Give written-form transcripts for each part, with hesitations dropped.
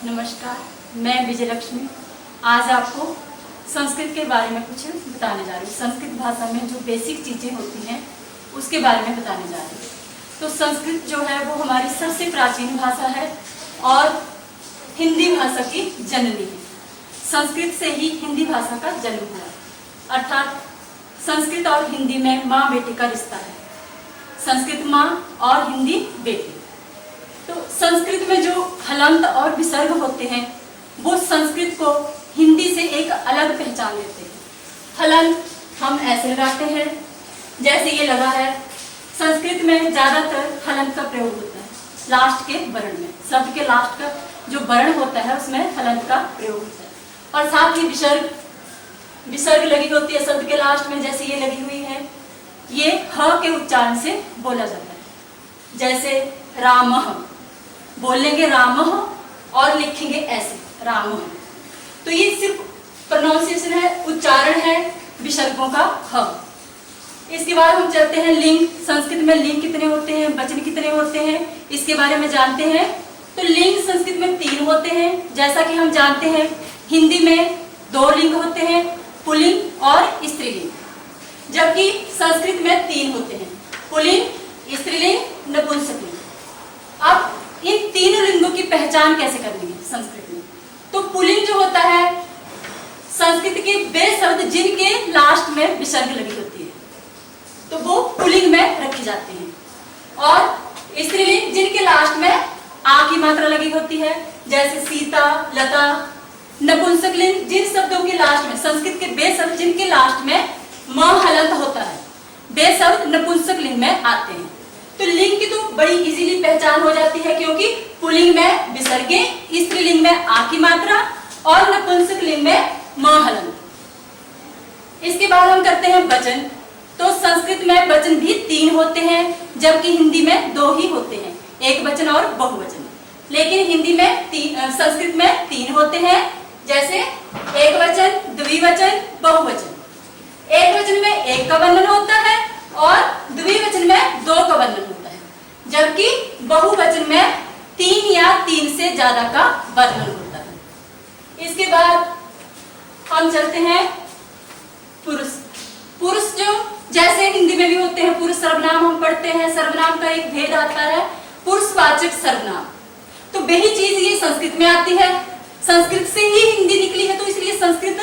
नमस्कार, मैं विजय लक्ष्मी आज आपको संस्कृत के बारे में कुछ बताने जा रही हूँ। संस्कृत भाषा में जो बेसिक चीज़ें होती हैं उसके बारे में बताने जा रही हूँ। तो संस्कृत जो है वो हमारी सबसे प्राचीन भाषा है और हिंदी भाषा की जननी है। संस्कृत से ही हिंदी भाषा का जन्म हुआ, अर्थात संस्कृत और हिंदी में माँ बेटे का रिश्ता है। संस्कृत माँ और हिंदी बेटे। तो संस्कृत में जो हलंत और विसर्ग होते हैं वो संस्कृत को हिंदी से एक अलग पहचान देते हैं। हलंत हम ऐसे लगाते हैं जैसे ये लगा है। संस्कृत में ज्यादातर हलंत का प्रयोग होता है लास्ट के वर्ण में। शब्द के लास्ट का जो वर्ण होता है उसमें हलंत का प्रयोग होता है। और साथ ही विसर्ग लगी होती है शब्द के लास्ट में, जैसे ये लगी हुई है। ये ह के उच्चारण से बोला जाता है। जैसे रामः बोलेंगे रामः और लिखेंगे ऐसे रामः। तो ये सिर्फ प्रोनाउंसिएशन है, उच्चारण है विसर्गों का ह। इसके बाद हम चलते हैं लिंग। संस्कृत में लिंग कितने होते हैं, वचन कितने होते हैं, इसके बारे में जानते हैं। तो लिंग संस्कृत में 3 होते हैं। जैसा कि हम जानते हैं हिंदी में 2 लिंग होते हैं, पुल्लिंग और स्त्रीलिंग, जबकि संस्कृत में 3 होते हैं, पुल्लिंग, स्त्रीलिंग, नपुंसकलिंग। अब इन 3 लिंगों की पहचान कैसे करनी है संस्कृत में? तो पुल्लिंग जो होता है संस्कृत के वे शब्द जिनके लास्ट में विसर्ग लगी होती है तो वो पुल्लिंग में रखी जाती हैं, और स्त्रीलिंग जिनके लास्ट में आ की मात्रा लगी होती है, जैसे सीता, लता। नपुंसकलिंग जिन शब्दों के लास्ट में, संस्कृत के वे शब्द जिनके लास्ट में म हलंत होता है, वे शब्द नपुंसकलिंग में आते हैं। तो लिंग की तो बड़ी इजीली पहचान हो जाती है, क्योंकि पुल्लिंग में विसर्गे, स्त्रीलिंग में आ की मात्रा और नपुंसकलिंग में म हलंत। इसके बाद हम करते हैं वचन। तो संस्कृत में वचन भी 3 होते हैं, जबकि हिंदी में 2 ही होते हैं, एक वचन और बहुवचन। लेकिन हिंदी में संस्कृत में 3 होते हैं, जैसे एक वचन, द्विवचन, बहुवचन। एक वचन में 1 का वर्णन होता है और द्विवचन में 2 का वर्णन होता है, जबकि बहुवचन में 3 या 3 से ज्यादा का वर्णन होता है। इसके बाद हम चलते हैं पुरुष। पुरुष जो जैसे हिंदी में भी होते हैं पुरुष सर्वनाम हम पढ़ते हैं, सर्वनाम का एक भेद आता है पुरुषवाचक सर्वनाम। तो वही चीज ये संस्कृत में आती है, संस्कृत से ही हिंदी निकली है, तो इसलिए संस्कृत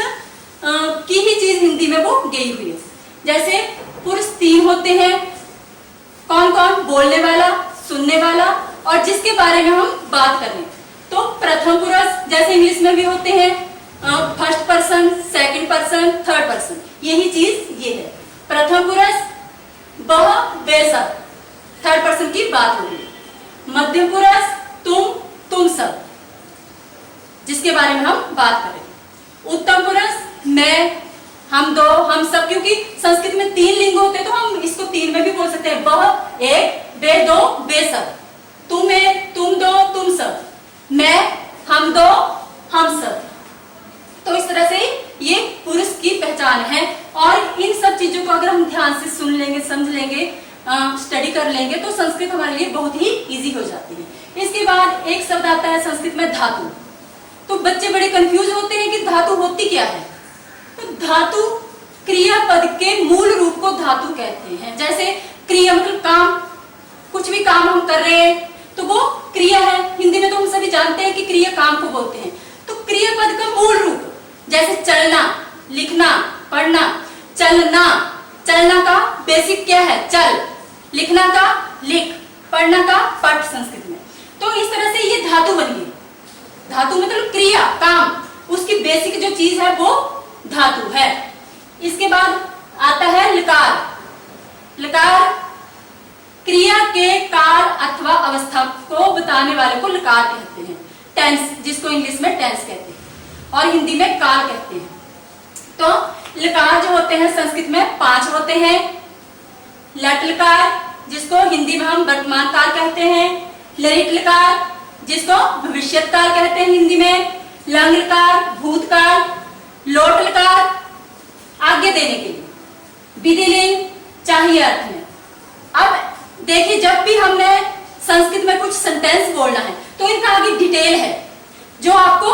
की ही चीज हिंदी में वो गई हुई है। जैसे पुरुष 3 होते हैं, कौन कौन? बोलने वाला, सुनने वाला और जिसके बारे में हम बात करें। तो प्रथम पुरुष जैसे इंग्लिश में भी होते हैं, first person, second person, third person, यही चीज ये है। प्रथम पुरुष वह वे सब, थर्ड पर्सन की बात हो रही। मध्यम पुरुष तुम सब, जिसके बारे में हम बात करें। उत्तम पुरुष मैं, हम 2, हम सब, क्योंकि संस्कृत में 3 लिंग होते हैं तो हम इसको 3 में भी बोल सकते हैं। वह एक, वे 2, वे सब। तुम एक, तुम 2, तुम सब। मैं, हम 2, हम सब। तो इस तरह से ये पुरुष की पहचान है। और इन सब चीजों को अगर हम ध्यान से सुन लेंगे, समझ लेंगे, स्टडी कर लेंगे तो संस्कृत हमारे लिए बहुत ही इजी हो जाती है। इसके बाद एक शब्द आता है संस्कृत में धातु। तो बच्चे बड़े कंफ्यूज होते हैं कि धातु होती क्या है। तो धातु क्रियापद के मूल रूप को धातु कहते हैं। जैसे क्रिया मतलब काम, कुछ भी काम हम कर रहे हैं तो वो क्रिया है। हिंदी में तो हम सभी जानते हैं कि क्रिया काम को बोलते हैं। तो क्रियापद का मूल रूप जैसे चलना, लिखना, पढ़ना। चलना, चलना का बेसिक क्या है? चल। लिखना का लिख, पढ़ना का पढ़ संस्कृत में। तो इस तरह से ये धातु बन गई। धातु मतलब क्रिया, काम, उसकी बेसिक जो चीज है वो धातु है। इसके बाद आता है लकार। लकार क्रिया के काल अथवा अवस्था को बताने वाले को लकार कहते हैं। टेंस, जिसको इंग्लिश में टेंस कहते हैं और हिंदी में काल कहते हैं। तो लकार जो होते हैं संस्कृत में 5 होते हैं। लट लकार, जिसको हिंदी में हम वर्तमान काल कहते हैं। लरित लकार, जिसको भविष्यत काल कहते हैं हिंदी में। लंग लकार, भूतकाल। लोट लकार आगे देने के लिए। विधिलिंग चाहिए अर्थ में। अब देखिए, जब भी हमने संस्कृत में कुछ सेंटेंस बोलना है तो इनका आगे डिटेल है। जो आपको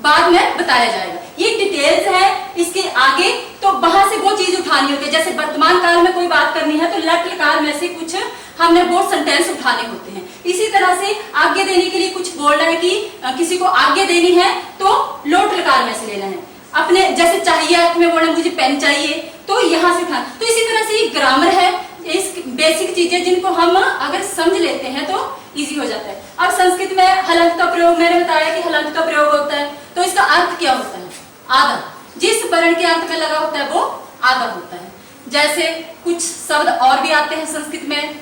बाद में बताया जाएगा। ये डिटेल्स है, इसके आगे तो वहां से वो चीज उठानी होती है। जैसे वर्तमान काल में कोई बात करनी है तो लट लकार में से कुछ हमने वो सेंटेंस उठाने होते हैं। इसी तरह से आज्ञा देने के लिए कुछ बोलना है कि किसी को आज्ञा देनी है तो लोट लकार में से लेना है। अपने जैसे चाहिए अर्थ में बोलना मुझे पेन चाहिए तो यहाँ से उठाना। तो इसी तरह से ये ग्रामर है, इस बेसिक चीजें जिनको हम अगर समझ लेते हैं तो इजी हो जाता है। अब संस्कृत में हलंत का प्रयोग, मैंने बताया कि हलंत का प्रयोग होता है, तो इसका अर्थ क्या होता है? आधा। जिस वर्ण के अंत में लगा होता है वो आधा होता है। जैसे कुछ शब्द और भी आते हैं संस्कृत में,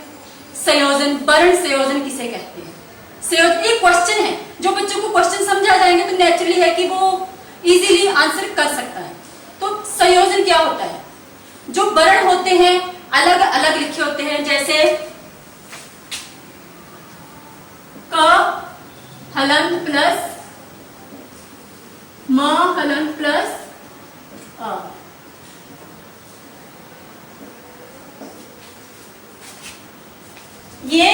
संयोजन, वर्ण संयोजन किसे कहते हैं? संयोजन एक क्वेश्चन है, जो बच्चों को क्वेश्चन समझा जाएंगे तो नेचुरली है कि वो इजीली आंसर कर सकता है। तो संयोजन क्या होता है? जो वर्ण होते हैं अलग अलग लिखे होते हैं, जैसे क हलंत प्लस म हलंत प्लस अ। ये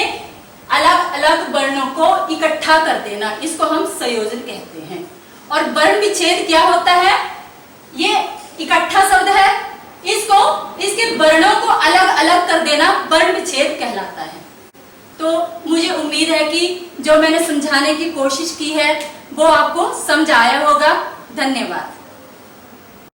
अलग अलग वर्णों को इकट्ठा कर देना, इसको हम संयोजन कहते हैं। और वर्ण विच्छेद क्या होता है? ये इकट्ठा शब्द है, इसको इसके वर्णों को अलग अलग कर देना वर्ण विच्छेद कहलाता है। तो मुझे उम्मीद है कि जो मैंने समझाने की कोशिश की है वो आपको समझ आया होगा। धन्यवाद।